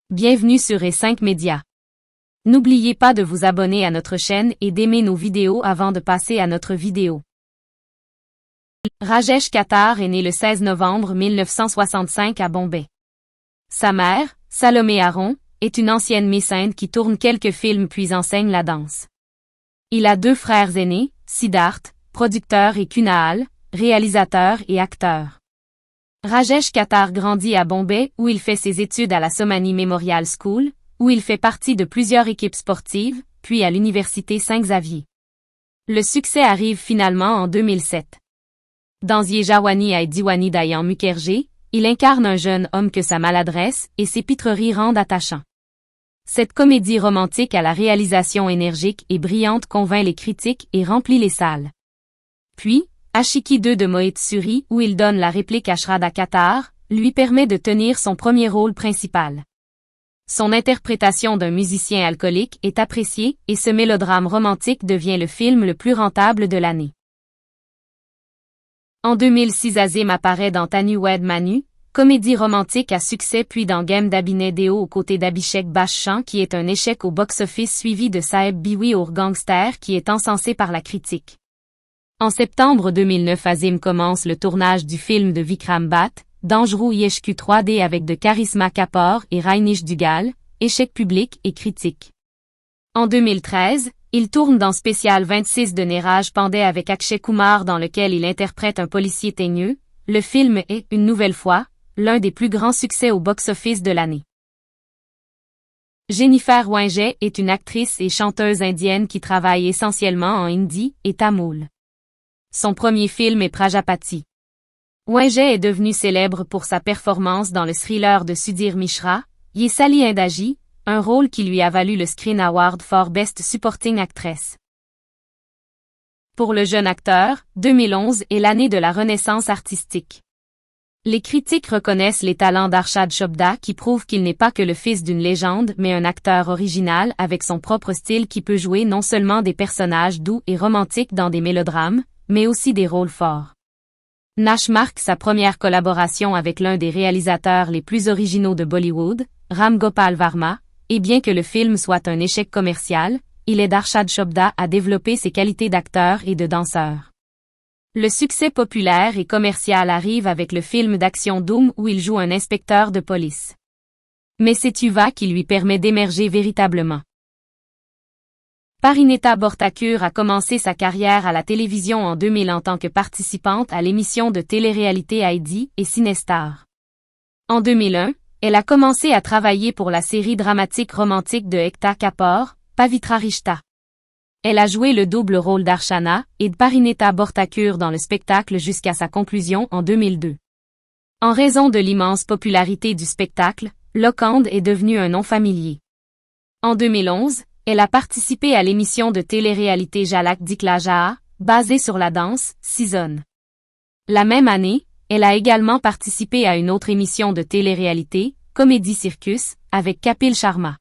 Bienvenue sur E5 Média. N'oubliez pas de vous abonner à notre chaîne et d'aimer nos vidéos avant de passer à notre vidéo. Rajesh Khattar est né le 16 novembre 1965 à Bombay. Sa mère, Salomé Aron, est une ancienne mécène qui tourne quelques films puis enseigne la danse. Il a deux frères aînés, Siddharth, producteur, et Kunal, réalisateur et acteur. Rajesh Khattar grandit à Bombay où il fait ses études à la Somani Memorial School, où il fait partie de plusieurs équipes sportives, puis à l'université Saint-Xavier. Le succès arrive finalement en 2007. Dans Ye Jawani Hai Diwani d'Ayan Mukherjee, il incarne un jeune homme que sa maladresse et ses pitreries rendent attachant. Cette comédie romantique à la réalisation énergique et brillante convainc les critiques et remplit les salles. Puis, Ashiki 2 de Mohit Suri, où il donne la réplique à Shraddha Khattar, lui permet de tenir son premier rôle principal. Son interprétation d'un musicien alcoolique est appréciée et ce mélodrame romantique devient le film le plus rentable de l'année. En 2006, Azim apparaît dans Tanu Wed Manu, comédie romantique à succès, puis dans Game d'Abhinay Deo aux côtés d'Abhishek Bachchan qui est un échec au box-office, suivi de Saheb Biwi Aur Gangster qui est encensé par la critique. En septembre 2009, Azim commence le tournage du film de Vikram Bhatt, Dangereux Yeshku 3D avec de Karisma Kapoor et Rainish Dugal, échec public et critique. En 2013, il tourne dans Spécial 26 de Neeraj Pandey avec Akshay Kumar dans lequel il interprète un policier teigneux. Le film est, une nouvelle fois, l'un des plus grands succès au box-office de l'année. Jennifer Winget est une actrice et chanteuse indienne qui travaille essentiellement en hindi et tamoul. Son premier film est Prajapati. Winget est devenue célèbre pour sa performance dans le thriller de Sudhir Mishra, Ye Sali Indaji, un rôle qui lui a valu le Screen Award for Best Supporting Actress. Pour le jeune acteur, 2011 est l'année de la renaissance artistique. Les critiques reconnaissent les talents d'Arshad Chopda qui prouve qu'il n'est pas que le fils d'une légende mais un acteur original avec son propre style qui peut jouer non seulement des personnages doux et romantiques dans des mélodrames, mais aussi des rôles forts. Nash marque sa première collaboration avec l'un des réalisateurs les plus originaux de Bollywood, Ram Gopal Varma, et bien que le film soit un échec commercial, il aide Arshad Chopda à développer ses qualités d'acteur et de danseur. Le succès populaire et commercial arrive avec le film d'action Dhoom où il joue un inspecteur de police. Mais c'est Yuva qui lui permet d'émerger véritablement. Parineta Borthakur a commencé sa carrière à la télévision en 2000 en tant que participante à l'émission de télé-réalité Heidi et Cinestar. En 2001, elle a commencé à travailler pour la série dramatique romantique de Ekta Kapoor, Pavitra Rishta. Elle a joué le double rôle d'Archana et de Parineta Borthakur dans le spectacle jusqu'à sa conclusion en 2002. En raison de l'immense popularité du spectacle, Lokhand est devenu un nom familier. En 2011, elle a participé à l'émission de télé-réalité Jalak Dikla Jaa, basée sur la danse, Season. La même année, elle a également participé à une autre émission de télé-réalité, Comedy Circus, avec Kapil Sharma.